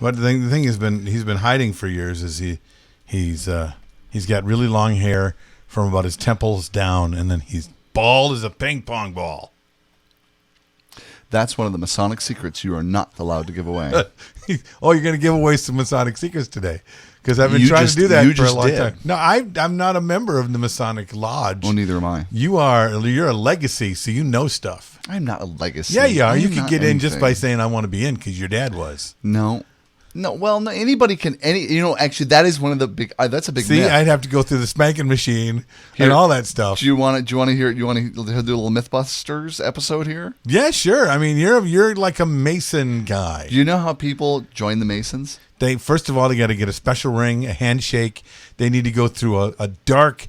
But the thing he's been hiding for years is he's got really long hair from about his temples down, and then he's bald as a ping pong ball. That's one of the Masonic secrets you are not allowed to give away. Oh, you're going to give away some Masonic secrets today? Because I've been trying to do that for a long time. No, I'm not a member of the Masonic Lodge. Well, neither am I. You're a legacy, so you know stuff. I'm not a legacy. Yeah, you are. You can get in just by saying I want to be in because your dad was. No. Well, no, anybody can. Actually, that is one of the big. That's a big. See, myth. I'd have to go through the spanking machine and all that stuff. Do you want to hear? Do you want to do a little MythBusters episode here? Yeah, sure. I mean, you're like a Mason guy. Do you know how people join the Masons? They first of all they got to get a special ring, a handshake. They need to go through a dark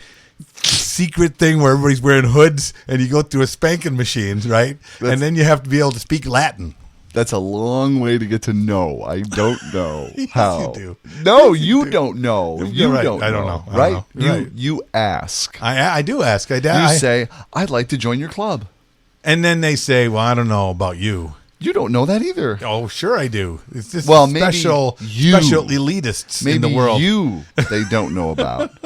secret thing where everybody's wearing hoods, and you go through a spanking machine, right? And then you have to be able to speak Latin. That's a long way to get to know. I don't know how. Yes, you do. No, you don't know. You're right. Don't I don't know. know. Right? Right. You ask. I do ask. You say, I'd like to join your club. And then they say, well, I don't know about you. You don't know that either. Oh, sure I do. It's just special elitists in the world. They don't know about.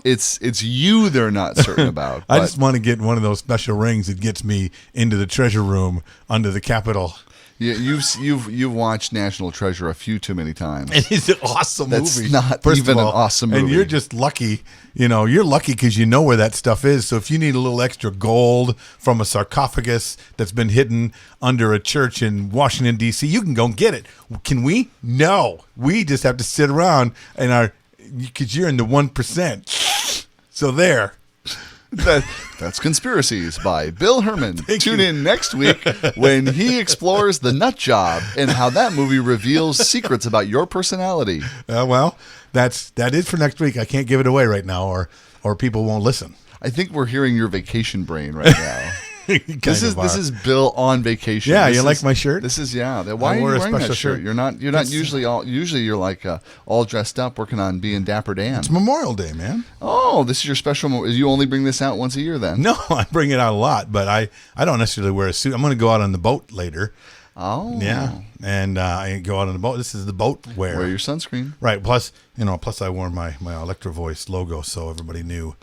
It's you they're not certain about. I just want to get one of those special rings that gets me into the treasure room under the Capitol. Yeah, you've watched National Treasure a few too many times. It is an awesome movie. That's not even an awesome movie. And you're just lucky. You're lucky because you know where that stuff is. So if you need a little extra gold from a sarcophagus that's been hidden under a church in Washington, D.C., you can go and get it. Can we? No. We just have to sit around because you're in the 1%. So there. That's Conspiracies by Bill Herman. Tune in next week when he explores the nut job and how that movie reveals secrets about your personality. Well, that is for next week. I can't give it away right now, or people won't listen. I think we're hearing your vacation brain right now. This is Bill on vacation. Yeah, you like my shirt? This is Why are you wearing that shirt? You're not usually you're like all dressed up working on being Dapper Dan. It's Memorial Day, man. Oh, this is your special. You only bring this out once a year, then? No, I bring it out a lot, but I don't necessarily wear a suit. I'm going to go out on the boat later. Oh, yeah, and I go out on the boat. This is the boat wear. Wear your sunscreen, right? Plus I wore my Electro Voice logo, so everybody knew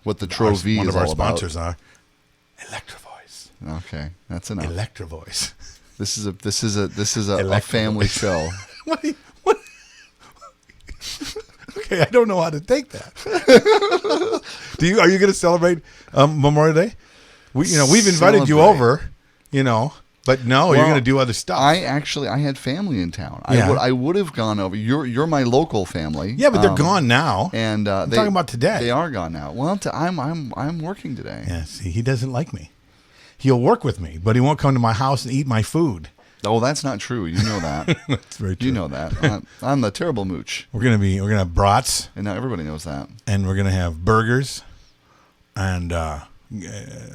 what the trophy is all about. One of our sponsors are. Electro Voice. Okay, that's enough. Electro Voice. This is a family show. What? Okay, I don't know how to take that. Are you going to celebrate Memorial Day? We've invited you over. But no, you're going to do other stuff. I had family in town. Yeah. I would have gone over. You're my local family. Yeah, but they're gone now. And I'm talking about today. They are gone now. Well, I'm working today. Yeah, see, he doesn't like me. He'll work with me, but he won't come to my house and eat my food. Oh, that's not true. You know that. That's very true. You know that. I'm the terrible mooch. We're gonna have brats, and now everybody knows that. And we're gonna have burgers, and I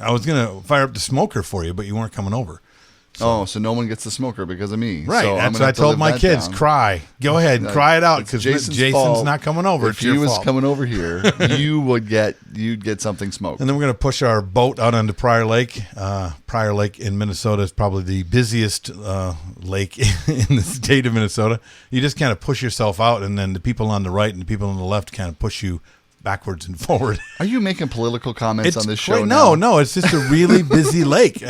was gonna fire up the smoker for you, but you weren't coming over. So no one gets the smoker because of me. Right. So that's what I told my kids. Down. Cry. Go ahead and cry it out because Jason's not coming over. If he was coming over here, you'd get something smoked. And then we're going to push our boat out onto Prior Lake. Prior Lake in Minnesota is probably the busiest lake in the state of Minnesota. You just kind of push yourself out, and then the people on the right and the people on the left kind of push you backwards and forward. Are you making political comments on this show now? No, it's just a really busy lake.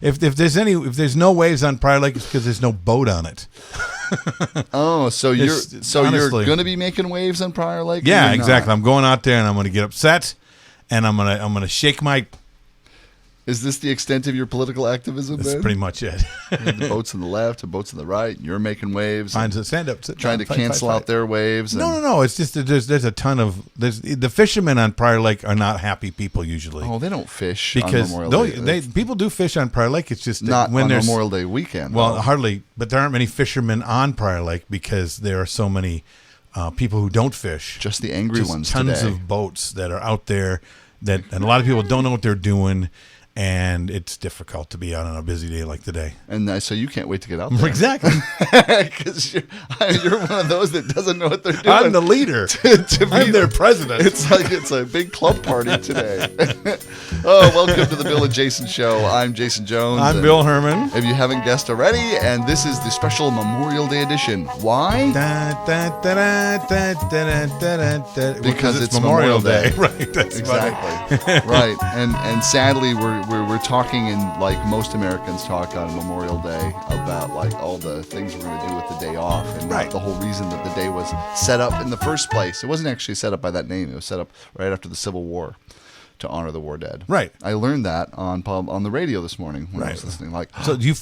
If there's no waves on Prior Lake, it's because there's no boat on it. Oh, so you're going to be making waves on Prior Lake? Yeah, exactly. I'm going out there and I'm going to get upset, and I'm going to shake my. Is this the extent of your political activism? That's pretty much it. The boats on the left, the boats on the right. You're making waves. Stand up. Trying to cancel out their waves. No. It's just there's a ton of the fishermen on Prior Lake are not happy people usually. Oh, they don't fish because on Memorial Day. People do fish on Prior Lake. It's just not when on there's Memorial Day weekend. Well, hardly. But there aren't many fishermen on Prior Lake because there are so many people who don't fish. Just the angry ones. Tons today. of boats that are out there and a lot of people don't know what they're doing. and it's difficult to be out on a busy day like today. And so you can't wait to get out there. Exactly. Because you're one of those that doesn't know what they're doing. I'm the leader. I'm their president. It's like it's a big club party today. Oh, welcome to the Bill and Jason Show. I'm Jason Jones. I'm Bill Herman. If you haven't guessed already, and this is the special Memorial Day edition. Why? Because it's Memorial Day. Right. That's Exactly. Right. And sadly, we're talking in like most Americans talk on Memorial Day about like all the things we're going to do with the day off, and not the whole reason that the day was set up in the first place. It wasn't actually set up by that name. It was set up right after the Civil War to honor the war dead. Right. I learned that on the radio this morning when I was listening. Like, so you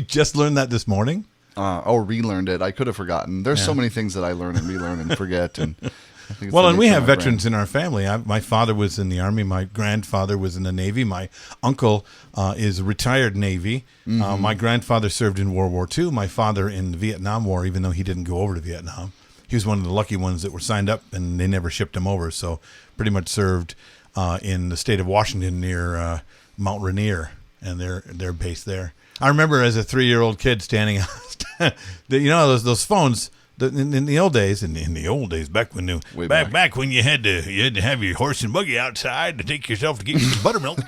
just learned that this morning? Relearned it. I could have forgotten. There's so many things that I learn and relearn and forget. And I think it's well, the and we nature have of my veterans in our family. My father was in the Army. My grandfather was in the Navy. My uncle is retired Navy. My grandfather served in World War II. My father in the Vietnam War, even though he didn't go over to Vietnam. He was one of the lucky ones that were signed up, and they never shipped him over. So pretty much served in the state of Washington near Mount Rainier, and they're based there. I remember as a 3-year-old kid standing, those phones. In the old days, back when back when you had to have your horse and buggy outside to take yourself to get you some buttermilk.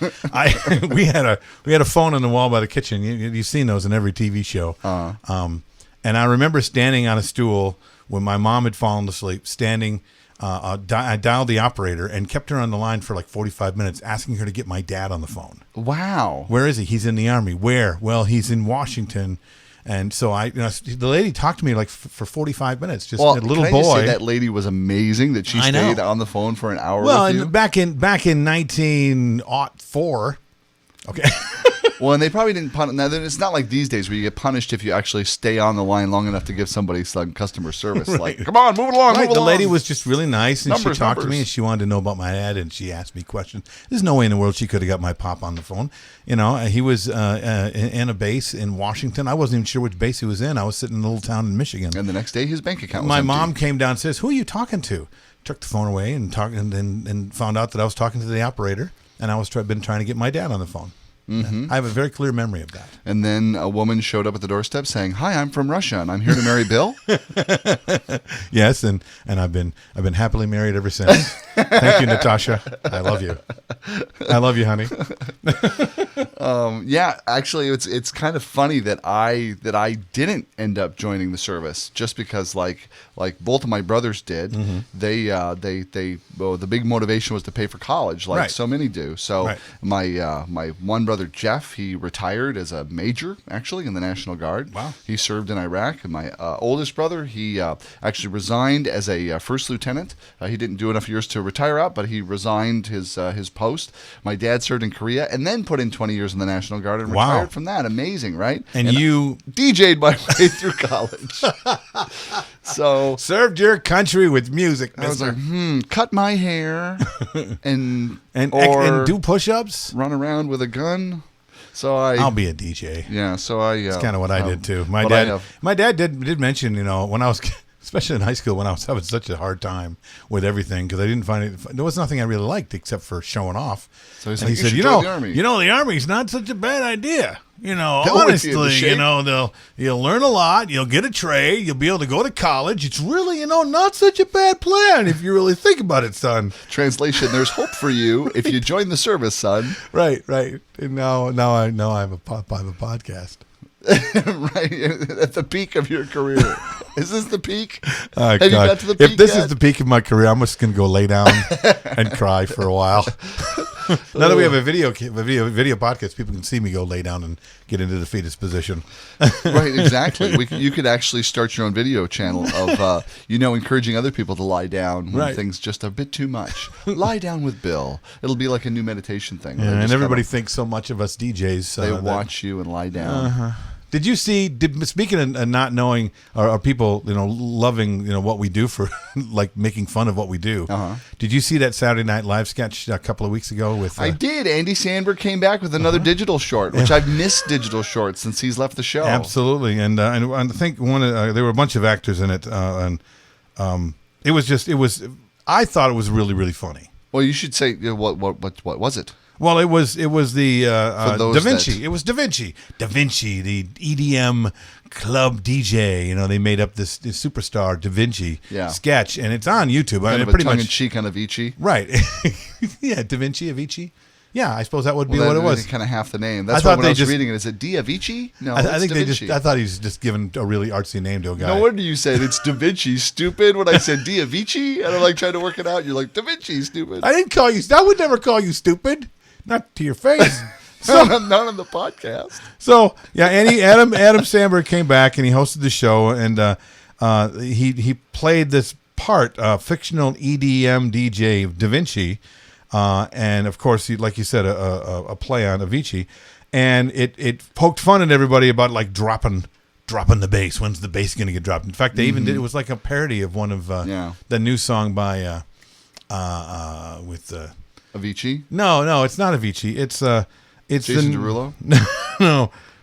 we had a phone on the wall by the kitchen. You've seen those in every TV show. And I remember standing on a stool when my mom had fallen asleep. I dialed the operator and kept her on the line for like 45 minutes, asking her to get my dad on the phone. Wow. Where is he? He's in the Army. Where? Well, he's in Washington. And so the lady talked to me like for 45 minutes, just a little boy. Just say that lady was amazing that she stayed on the phone for an hour with you? Well, back in 1904. Okay. Well, and they probably didn't punish. Now, it's not like these days where you get punished if you actually stay on the line long enough to give somebody some customer service. Right. Like, come on, move it along, move The along. lady was just really nice, and she talked to me, and she wanted to know about my dad, and she asked me questions. There's no way in the world she could have got my pop on the phone. He was in a base in Washington. I wasn't even sure which base he was in. I was sitting in a little town in Michigan. And the next day, his bank account was My empty. mom came down and says, "Who are you talking to?" Took the phone away and found out that I was talking to the operator, and I was been trying to get my dad on the phone. Mm-hmm. I have a very clear memory of that. And then a woman showed up at the doorstep saying, "Hi, I'm from Russia, and I'm here to marry Bill." Yes, and I've been happily married ever since. Thank you, Natasha. I love you. I love you, honey. Yeah, actually, it's kind of funny that I didn't end up joining the service just because like both of my brothers did. Mm-hmm. The big motivation was to pay for college, like so many do. So my one brother Jeff, he retired as a major actually in the National Guard. Wow. He served in Iraq. And my oldest brother, he actually resigned as a first lieutenant. He didn't do enough years to retire out, but he resigned his post. My dad served in Korea and then put in 20 years in the National Guard and retired from that. Amazing, right? And you DJ'd my way through college. So served your country with music, mister. I was like, cut my hair and do push-ups, run around with a gun. So I'll be a DJ. Yeah, so it's kind of what I did too. My dad did mention, when I was, especially in high school, when I was having such a hard time with everything because I didn't find it. There was nothing I really liked except for showing off. So he said, the Army. The Army's not such a bad idea. Honestly, you'll learn a lot. You'll get a trade. You'll be able to go to college. It's really, not such a bad plan if you really think about it, son. Translation: there's hope for you if you join the service, son. Right. And now I know I have a podcast. Right at the peak of your career. Is this the peak? Have you got to the peak If this is the peak of my career, I'm just gonna go lay down and cry for a while. Now that we have a video podcast, people can see me go lay down and get into the fetus position. Right, exactly. You could actually start your own video channel of encouraging other people to lie down when things just a bit too much. Lie down with Bill. It'll be like a new meditation thing. Yeah, and everybody thinks so much of us DJs. They watch you and lie down. Uh-huh. Did you see? Speaking of not knowing, or people, loving, what we do for, like making fun of what we do. Uh-huh. Did you see that Saturday Night Live sketch a couple of weeks ago? I did. Andy Samberg came back with another digital short, which I've missed digital shorts since he's left the show. Absolutely, and I think there were a bunch of actors in it, and I thought it was really, really funny. Well, you should say what was it? Well, it was the those Davvincii. that- It was Davvincii. Davvincii, the EDM club DJ. You know, they made up this superstar Davvincii sketch, and it's on YouTube. Kind of a pretty tongue-in-cheek on Avicii. Right. Yeah, Davvincii, Avicii. Yeah, I suppose that would be Well, what it was. Kind of half the name. I That's thought why when they I was just- reading it, is it Avicii? No, I think Da Vinci. I thought he was just giving a really artsy name to a guy. No wonder you said it's Da Vinci, stupid. When I said Avicii, and I'm like trying to work it out, you're like Da Vinci, stupid. I didn't call you. I would never call you stupid. Not to your face. So, not on the podcast. So yeah, Adam Sandberg came back and he hosted the show, and he played this part, fictional EDM DJ Davvincii, and of course, like you said, a play on Avicii, and it poked fun at everybody about like dropping the bass. When's the bass going to get dropped? In fact, they even did. It was like a parody of one of the new song by with Avicii. No, it's not Avicii. It's Jason Derulo.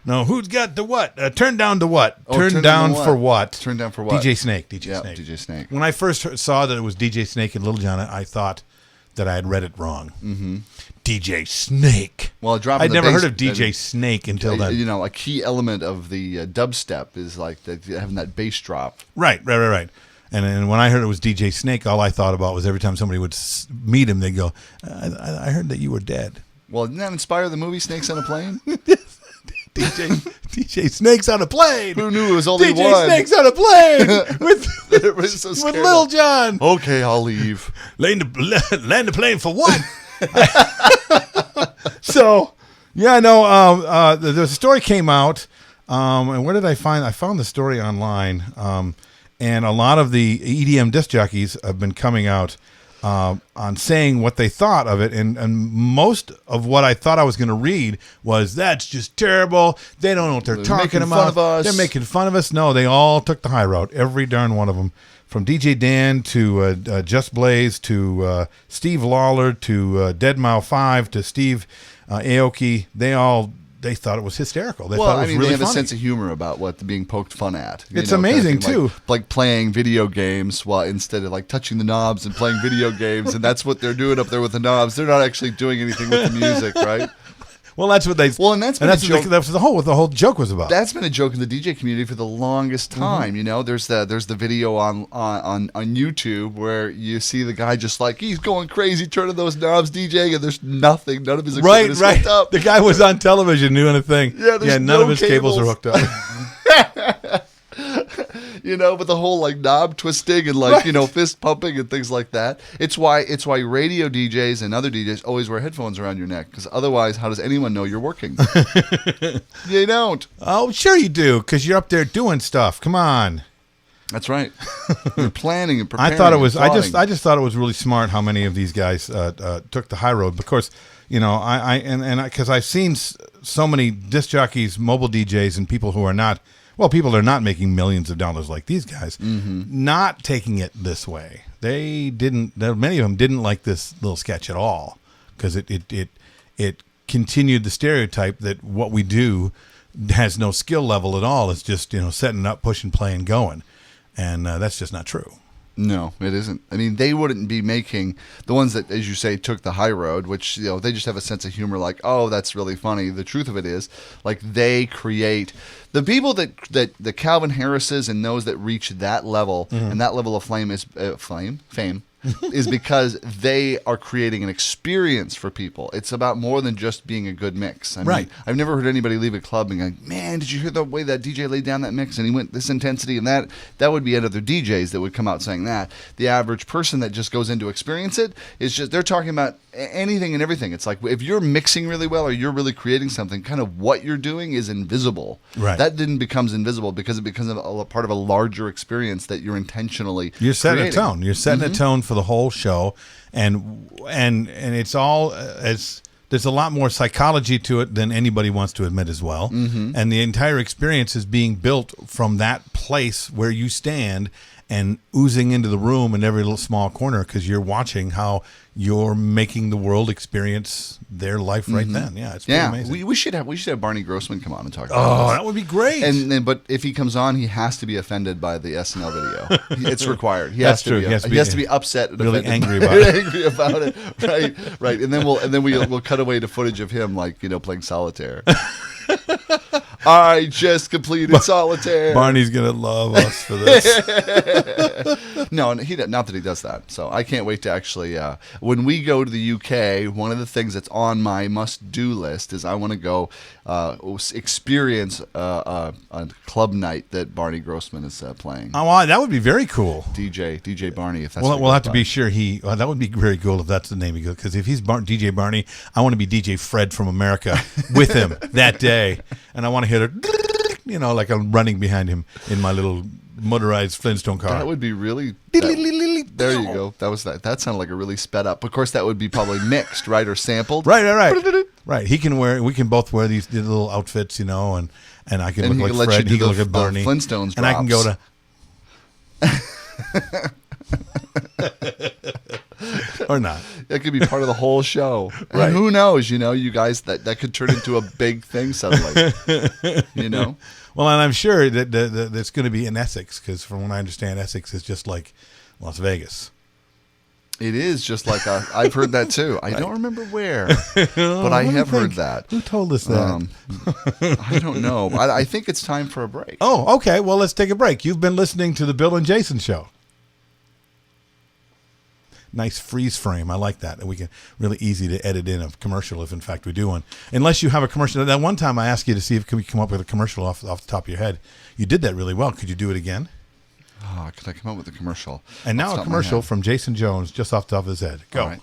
No. Who's got the what? Turn down to what? Oh, turn down for what? Turn down for what? DJ Snake. Yeah, DJ Snake. When I first saw that it was DJ Snake and Little John, I thought that I had read it wrong. Mm-hmm. DJ Snake. Well, I'd never heard of DJ Snake until then. You know, a key element of the dubstep is like having that bass drop. Right. And when I heard it was DJ Snake, all I thought about was every time somebody would meet him, they'd go, I heard that you were dead. Well, didn't that inspire the movie Snakes on a Plane? DJ Snake's on a plane. Who knew it was only DJ one? Snake's on a plane with so Little John. Okay, I'll leave. Land the plane for what? So, yeah, no. The story came out, and where did I find? I found the story online, and a lot of the EDM disc jockeys have been coming out on saying what they thought of it, and most of what I thought I was going to read was, that's just terrible. They don't know what they're talking about. Fun of us. They're making fun of us. No, they all took the high road. Every darn one of them, from DJ Dan to Just Blaze to Steve Lawler to Deadmau 5 to Steve Aoki. They thought it was hysterical. They thought it was really they have funny. a sense of humor about what being poked fun at. It's amazing, too. Like playing video games while instead of like touching the knobs and playing video games, and that's what they're doing up there with the knobs. They're not actually doing anything with the music, right? Well, that's what they. Well, and that's been a joke. That's what the whole joke was about. That's been a joke in the DJ community for the longest time. Mm-hmm. You know, there's the video on YouTube where you see the guy just like he's going crazy turning those knobs, DJing, and there's nothing. None of his equipment is hooked up. The guy was on television doing a thing. Yeah, there's none no of his cables are hooked up. You know, but the whole like knob twisting and like fist pumping and things like that. It's why radio DJs and other DJs always wear headphones around your neck, because otherwise, how does anyone know you're working? They don't. Oh, sure you do, because you're up there doing stuff. Come on. That's right. You're planning and preparing. I thought it was. and I plotting. just thought it was really smart how many of these guys took the high road. Because because I've seen so many disc jockeys, mobile DJs, and people who are not. Well, people are not making millions of dollars like these guys, not taking it this way. They didn't. Many of them didn't like this little sketch at all, because it continued the stereotype that what we do has no skill level at all. It's just setting up, pushing, playing, going, and that's just not true. No, it isn't. I mean, they wouldn't be making the ones that, as you say, took the high road, which, they just have a sense of humor like, oh, that's really funny. The truth of it is, like, they create the people that Calvin Harris's and those that reach that level and that level of fame is because they are creating an experience for people. It's about more than just being a good mix. I mean, I've never heard anybody leave a club and go, man, did you hear the way that DJ laid down that mix and he went this intensity and that? That would be other DJs that would come out saying that. The average person that just goes in to experience it is just, they're talking about anything and everything. It's like, if you're mixing really well or you're really creating something, kind of what you're doing is invisible. Right. That then becomes invisible because it becomes a part of a larger experience that you're intentionally You're setting creating. a tone. You're setting a tone for the whole show, and it's all there's a lot more psychology to it than anybody wants to admit as well. And the entire experience is being built from that place where you stand, and oozing into the room in every little small corner because you're watching how you're making the world experience their life right then. Yeah, it's pretty amazing. We should have Barney Grossman come on and talk about Oh, this. that would be great. But if he comes on, he has to be offended by the SNL video. It's required. He That's has to true. Be, He has to he be has to be upset and really offended. angry about it. Angry about it. Right. And then we'll cut away to footage of him playing solitaire. I just completed solitaire. Barney's gonna love us for this. No, not that he does that. So I can't wait to actually. When we go to the UK, one of the things that's on my must-do list is I want to go experience a club night that Barney Grossman is playing. Oh, wow, that would be very cool. DJ Barney. If that's Well, what we'll he have goes to by. be sure that would be very cool if that's the name he goes. Because if he's DJ Barney, I want to be DJ Fred from America with him that day, and I want to hear it, like I'm running behind him in my little motorized Flintstone car. That would be really. There you go. That sounded like a really sped up. Of course, that would be probably mixed, right, or sampled. Right. Right. We can both wear these little outfits, and I can look like Fred. He can look at Barney. Flintstones, and I can go to. Or not. That could be part of the whole show. Right. And who knows, you guys, that could turn into a big thing suddenly. Well, and I'm sure that that's going to be in Essex, because from what I understand, Essex is just like Las Vegas. It is just like I've heard that too. I don't remember where, but I have heard that. Who told us that? I don't know. I think it's time for a break. Oh, okay. Well, let's take a break. You've been listening to the Bill and Jason Show. Nice freeze frame. I like that. We can really easy to edit in a commercial if, in fact, we do one. Unless you have a commercial. That one time I asked you to see if we come up with a commercial off the top of your head. You did that really well. Could you do it again? Oh, could I come up with a commercial? And now a commercial from Jason Jones, just off the top of his head. Go. All right.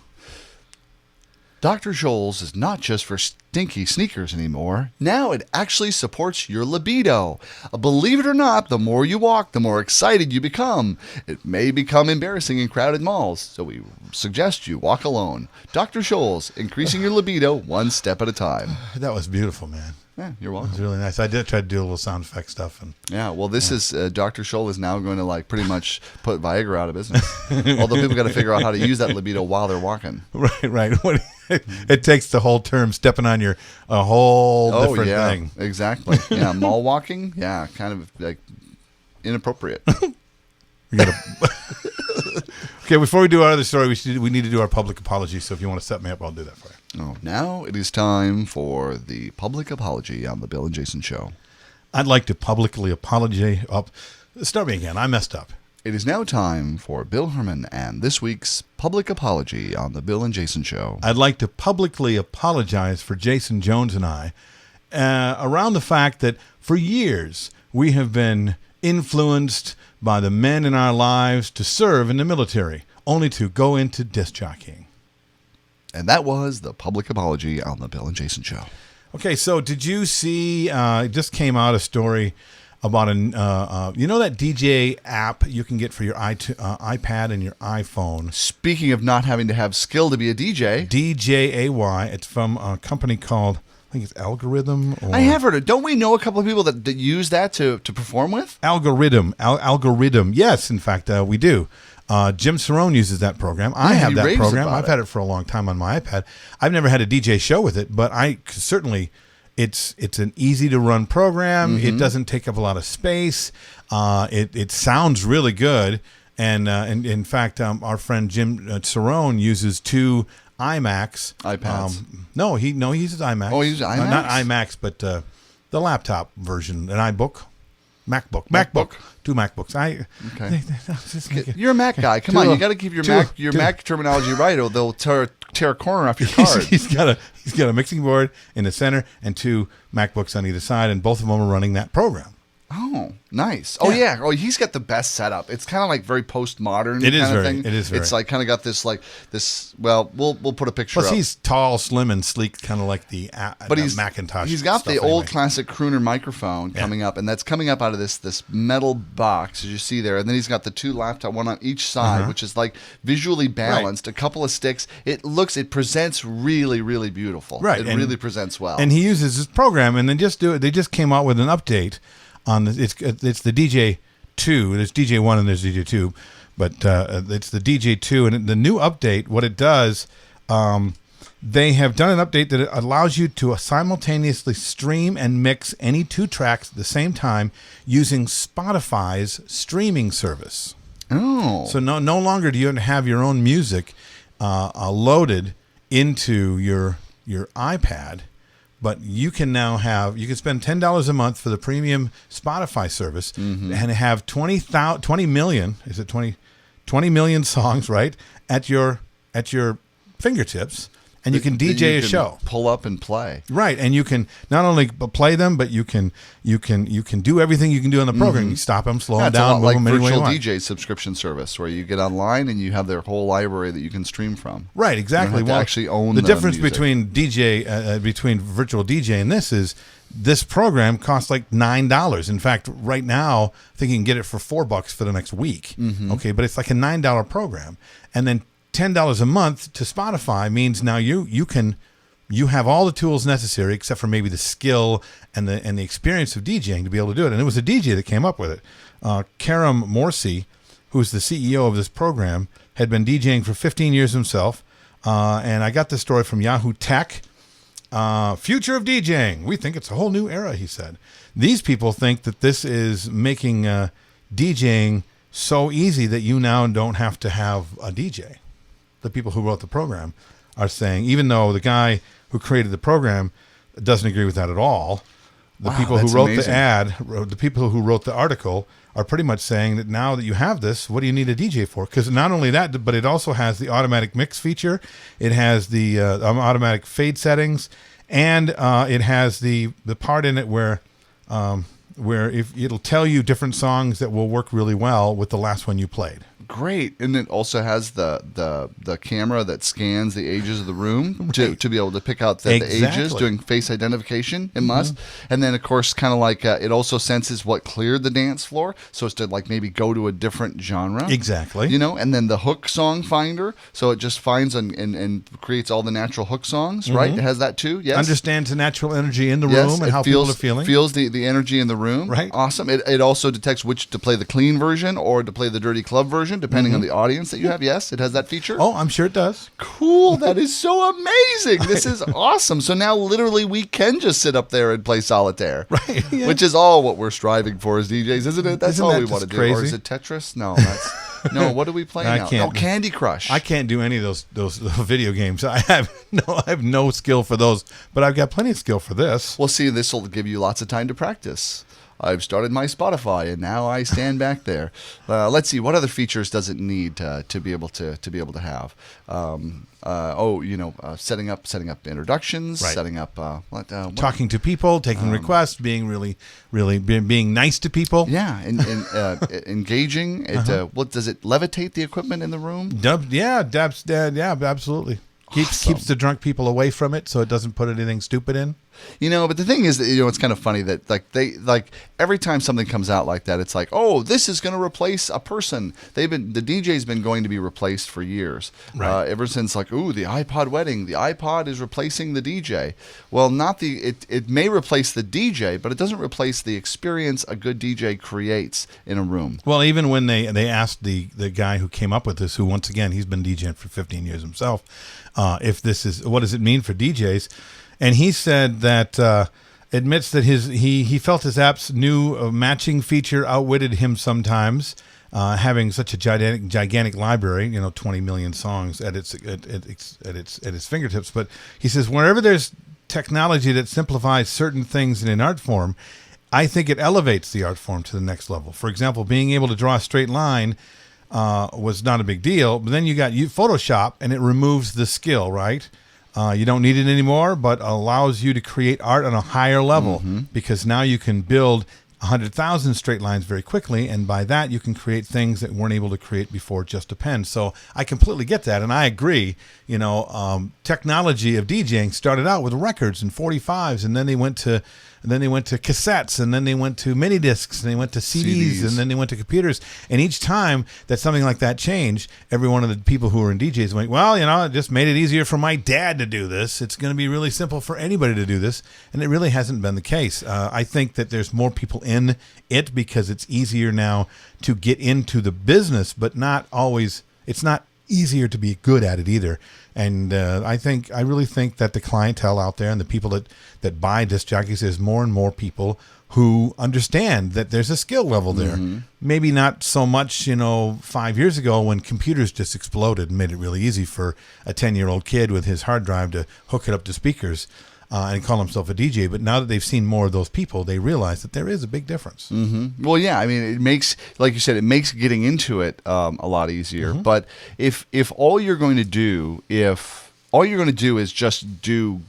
Dr. Scholl's is not just for stinky sneakers anymore. Now it actually supports your libido. Believe it or not, the more you walk, the more excited you become. It may become embarrassing in crowded malls, so we suggest you walk alone. Dr. Scholl's, increasing your libido one step at a time. That was beautiful, man. Yeah, you're It welcome. was really nice. I did try to do a little sound effect stuff. Yeah, well, this is Dr. Scholl is now going to pretty much put Viagra out of business. Although people got to figure out how to use that libido while they're walking. Right. It takes the whole term stepping on a whole different thing. Exactly. Yeah, mall walking. Yeah, kind of like inappropriate. We gotta. Okay, before we do our other story, we need to do our public apology. So if you want to set me up, I'll do that for you. Oh, now it is time for the public apology on the Bill and Jason Show. I'd like to publicly apologize. Start me again. I messed up. It is now time for Bill Herman and this week's public apology on the Bill and Jason Show. I'd like to publicly apologize for Jason Jones and I around the fact that for years we have been influenced by the men in our lives to serve in the military, only to go into disc jockeying. And that was the public apology on the Bill and Jason Show. Okay, so did you see, it just came out a story about that DJ app you can get for your iPad and your iPhone? Speaking of not having to have skill to be a DJ. DJAY. It's from a company called, I think it's Algorithm. I have heard it. Don't we know a couple of people that use that to perform with? Algorithm. Algorithm. Yes, in fact, we do. Jim Cerrone uses that program. I have that program. I've had it for a long time on my iPad. I've never had a DJ show with it, but I certainly, it's an easy to run program. It doesn't take up a lot of space. It sounds really good. And in fact, our friend Jim Cerrone uses two iPads. No, he uses iMacs. Oh, he uses iMacs? Not iMacs, but the laptop version, an iBook. MacBook. Two MacBooks. Okay. You're a Mac guy. Come on, you got to keep your Mac terminology right, or they'll tear a corner off your card. He's got a mixing board in the center and two MacBooks on either side, and both of them are running that program. Oh, nice. Oh, yeah. Oh, he's got the best setup. It's kind of like very postmodern kind of thing. It is very. It's like kind of got this well, we'll put a picture up. Plus, he's tall, slim, and sleek, kind of like the Macintosh. He's got the old anyway. classic crooner microphone coming up, and that's coming up out of this metal box, as you see there. And then he's got the two laptop, one on each side, which is like visually balanced, a couple of sticks. It presents really, really beautiful. Right. It really presents well. And he uses this program, and they just came out with an update on it's the DJ 2. There's DJ1 and there's DJ2, but it's the DJ2. And the new update, what it does, they have done an update that allows you to simultaneously stream and mix any 2 tracks at the same time using Spotify's streaming service. Oh. So no longer do you have your own music loaded into your iPad, but you can now you can spend $10 a month for the premium Spotify service and have 20 million, is it 20 million songs, right, at your fingertips. And you can DJ a show. Pull up and play. Right, and you can not only play them, but you can do everything you can do on the program. You stop them, slow them down, move them any way you want. Virtual DJ subscription service, where you get online and you have their whole library that you can stream from. Right, exactly. You don't have to actually own the difference music. between virtual DJ and this program costs like $9. In fact, right now, I think you can get it for $4 for the next week. Okay, but it's like a $9 program, and then $10 a month to Spotify means now you have all the tools necessary, except for maybe the skill and the experience of DJing to be able to do it. And it was a DJ that came up with it. Karam Morsi, who's the CEO of this program, had been DJing for 15 years himself. And I got this story from Yahoo Tech. Future of DJing. We think it's a whole new era, he said. These people think that this is making DJing so easy that you now don't have to have a DJ. The people who wrote the program are saying, even though the guy who created the program doesn't agree with that at all, the people who wrote the people who wrote the article are pretty much saying that now that you have this, what do you need a DJ for? Because not only that, but it also has the automatic mix feature, it has the automatic fade settings, and it has the part in it where if it'll tell you different songs that will work really well with the last one you played. Great. And it also has the camera that scans the ages of the room to be able to pick out the ages, doing face identification. It must. And then, of course, kind of like it also senses what cleared the dance floor, so as to like maybe go to a different genre. Exactly. You know, and then the hook song finder, so it just finds and creates all the natural hook songs, right? It has that too, yes? Understands the natural energy in the room and how people are feeling. Feels the energy in the room. Right. Awesome. It also detects which to play the clean version or to play the dirty club version, depending on the audience that you have. Yes, it has that feature. Oh, I'm sure it does. Cool. That is so amazing. This is awesome. So now literally we can just sit up there and play solitaire. Right. Yeah. Which is all what we're striving for as DJs, isn't it? That's all we want to do. Crazy? Or is it Tetris? No, that's what do we play now? Oh, Candy Crush. I can't do any of those video games. I have no skill for those, but I've got plenty of skill for this. Well, see, this will give you lots of time to practice. I've started my Spotify, and now I stand back there. Let's see, what other features does it need to be able to have? Setting up introductions, right. setting up talking to people, taking requests, being really being nice to people. Yeah, and engaging. What does it levitate the equipment in the room? Absolutely. Keeps the drunk people away from it, so it doesn't put anything stupid in. But the thing is that it's kind of funny that every time something comes out like that, it's like, oh, this is going to replace a person. The DJ's been going to be replaced for years, right. Ever since the iPod wedding. The iPod is replacing the DJ. Well, it may replace the DJ, but it doesn't replace the experience a good DJ creates in a room. Well, even when they asked the guy who came up with this, who once again he's been DJing for 15 years himself, if this is what does it mean for DJs. And he said that admits that he felt his app's new matching feature outwitted him sometimes, having such a gigantic library, 20 million songs at its fingertips. But he says wherever there's technology that simplifies certain things in an art form, I think it elevates the art form to the next level. For example, being able to draw a straight line was not a big deal, but then you got Photoshop, and it removes the skill, right? You don't need it anymore, but allows you to create art on a higher level because now you can build 100,000 straight lines very quickly, and by that you can create things that weren't able to create before just a pen. So I completely get that, and I agree. Technology of DJing started out with records and 45s, and then they went to and then they went to cassettes, and then they went to mini discs, and they went to CDs, and then they went to computers. And each time that something like that changed, every one of the people who were in DJs went, well, it just made it easier for my dad to do this. It's going to be really simple for anybody to do this. And it really hasn't been the case. I think that there's more people in it because it's easier now to get into the business, but not always. It's not easier to be good at it either. And I really think that the clientele out there and the people that buy disc jockeys, there's more and more people who understand that there's a skill level there. Mm-hmm. Maybe not so much, 5 years ago when computers just exploded and made it really easy for a 10-year-old kid with his hard drive to hook it up to speakers and call himself a DJ. But now that they've seen more of those people, they realize that there is a big difference. Mm-hmm. Well, yeah, I mean, it makes, like you said, it makes getting into it a lot easier. Mm-hmm. But if all you're going to do, is just do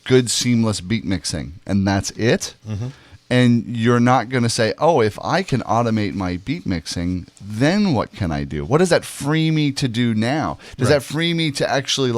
good seamless beat mixing and that's it, mm-hmm. and you're not going to say, oh, if I can automate my beat mixing, then what can I do? What does that free me to do now? Does that free me to actually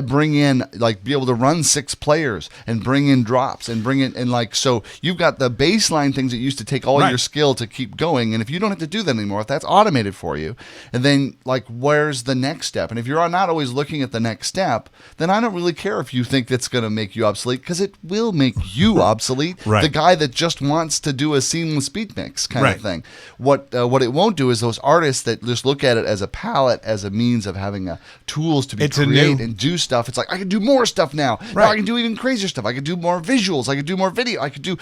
bring in, be able to run 6 players and bring in drops and bring in, and so you've got the baseline things that used to take all your skill to keep going. And if you don't have to do that anymore, if that's automated for you, and then where's the next step? And if you're not always looking at the next step, then I don't really care if you think that's going to make you obsolete, because it will make you obsolete. The guy that just wants to do a seamless beat mix kind of thing. What it won't do is those artists that just look at it as a palette, as a means of having tools to create and do stuff. It's like, I can do more stuff now. Now I can do even crazier stuff. I can do more visuals. I can do more video. I could do,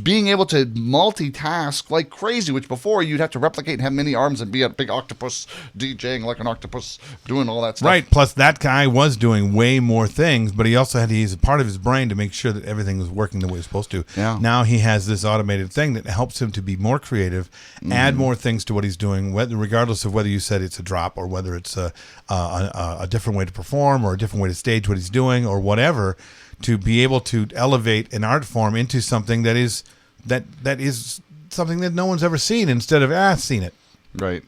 being able to multitask like crazy, which before you'd have to replicate and have many arms and be a big octopus DJing like an octopus, doing all that stuff. Right. Plus that guy was doing way more things, but he also had to use a part of his brain to make sure that everything was working the way it was supposed to. Yeah. Now he has this automated thing that helps him to be more creative, add more things to what he's doing, regardless of whether you said it's a drop or whether it's a different way to perform or a different way to stage what he's doing or whatever, to be able to elevate an art form into something that is something that no one's ever seen instead of seen it. Right.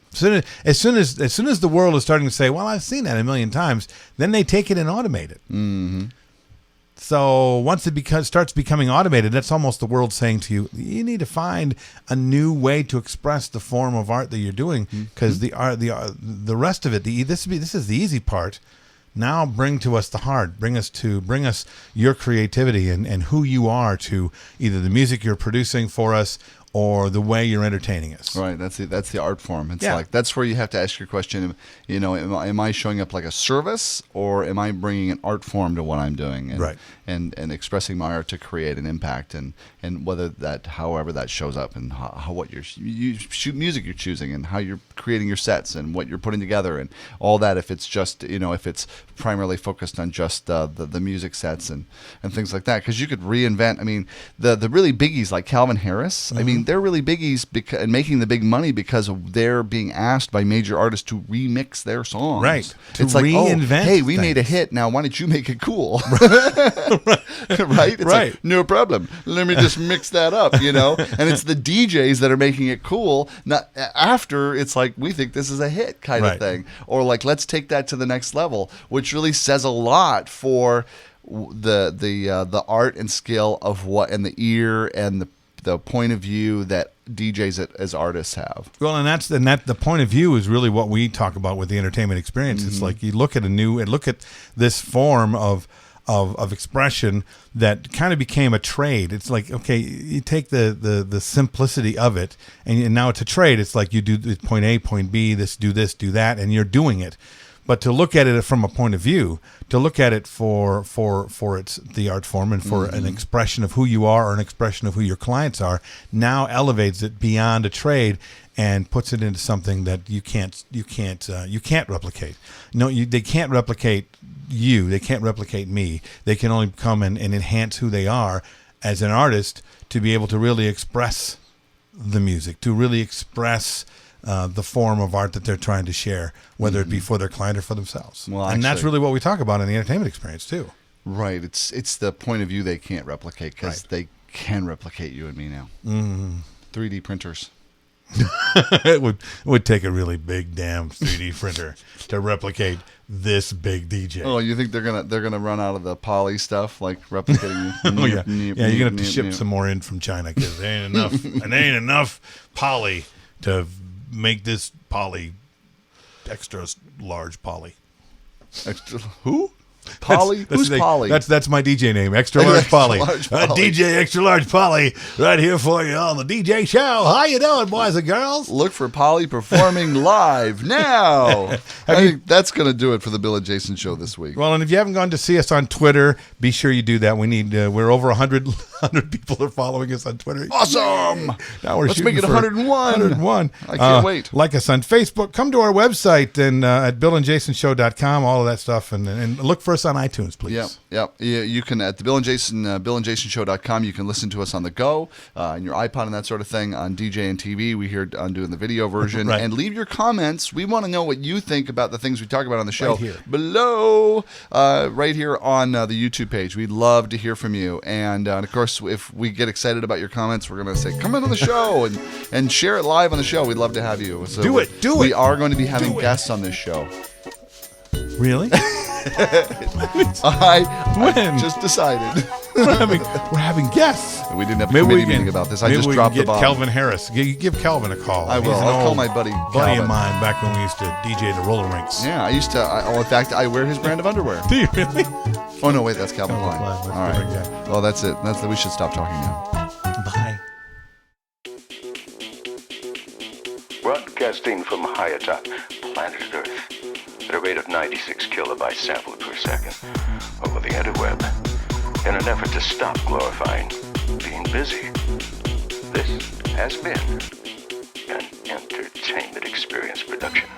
As soon as the world is starting to say, well, I've seen that a million times, then they take it and automate it. Mm-hmm. So once it starts becoming automated, that's almost the world saying to you, you need to find a new way to express the form of art that you're doing, because the rest of it, this is the easy part. Now bring to us the hard. Bring us your creativity and who you are to either the music you're producing for us or the way you're entertaining us. Right, that's the art form. It's that's where you have to ask your question. Am I showing up like a service, or am I bringing an art form to what I'm doing, and expressing my art to create an impact, and however that shows up, and what music you're choosing, and how you're creating your sets, and what you're putting together, and all that. If it's just if it's primarily focused on just the music sets and things like that, because you could reinvent. I mean, the really biggies like Calvin Harris. Mm-hmm. I mean, they're really biggies and making the big money because they're being asked by major artists to remix their songs. Right. It's like, hey, we made a hit. Now, why don't you make it cool? Right? It's like, no problem. Let me just mix that up, And it's the DJs that are making it cool. Not after it's like, we think this is a hit kind of thing. Or like, let's take that to the next level, which really says a lot for the art and skill of and the ear and the point of view that DJs as artists have. Well, and that the point of view is really what we talk about with the entertainment experience. Mm-hmm. It's like you look at this form of expression that kind of became a trade. It's like, okay, you take the simplicity of it, and now it's a trade. It's like you do point A, point B, do this, do that, and you're doing it. But to look at it from a point of view, to look at it for the art form and for an expression of who you are or an expression of who your clients are, now elevates it beyond a trade and puts it into something that you can't replicate. No, they can't replicate you. They can't replicate me. They can only come and enhance who they are as an artist to be able to really express the music, to really express the form of art that they're trying to share, whether it be for their client or for themselves. Well, and that's really what we talk about in the entertainment experience too. Right. It's the point of view they can't replicate, because they can replicate you and me now. 3D printers. It would take a really big damn 3D printer to replicate this big DJ. Oh, you think they're gonna run out of the poly stuff, like replicating? Oh yeah, yeah. You're gonna have to ship some more in from China because there ain't enough. And there ain't enough poly to make this poly extra large poly. Extra who? Poly? Who's Poly? That's my DJ name, Extra Large Poly. Poly. DJ Extra Large Poly, right here for you on the DJ show. How you doing, boys and girls? Look for Poly performing live now. I think that's going to do it for the Bill and Jason show this week. Well, and if you haven't gone to see us on Twitter, be sure you do that. We need we're over 100 people are following us on Twitter. Awesome. Now we're Let's make it 101. 101. I can't wait. Like us on Facebook. Come to our website and at BillAndJasonShow.com, all of that stuff, and look for us on iTunes, please. Yep. You can at the BillAndJasonShow.com. You can listen to us on the go, on your iPod and that sort of thing. On DJNTV, we here on doing the video version. Right. And leave your comments. We want to know what you think about the things we talk about on the show. Right here. Below, right here on the YouTube page. We'd love to hear from you. And of course, if we get excited about your comments, we're going to say, come in on the show and share it live on the show. We'd love to have you. So Do it. We are going to be having guests on this show. Really? I just decided. we're having guests. We didn't have a committee meeting about this. I just dropped the bomb. Kelvin Harris. Give Kelvin a call. I will. I'll call my buddy Calvin. Of mine back when we used to DJ the roller rinks. Yeah, I used to. In fact, I wear his brand of underwear. Do you really? Oh no, wait, that's Calvin Klein. All right. Well, that's it. We should stop talking now. Bye. Broadcasting from high atop planet Earth at a rate of 96 kilobytes sampled per second over the interweb in an effort to stop glorifying being busy. This has been an entertainment experience production.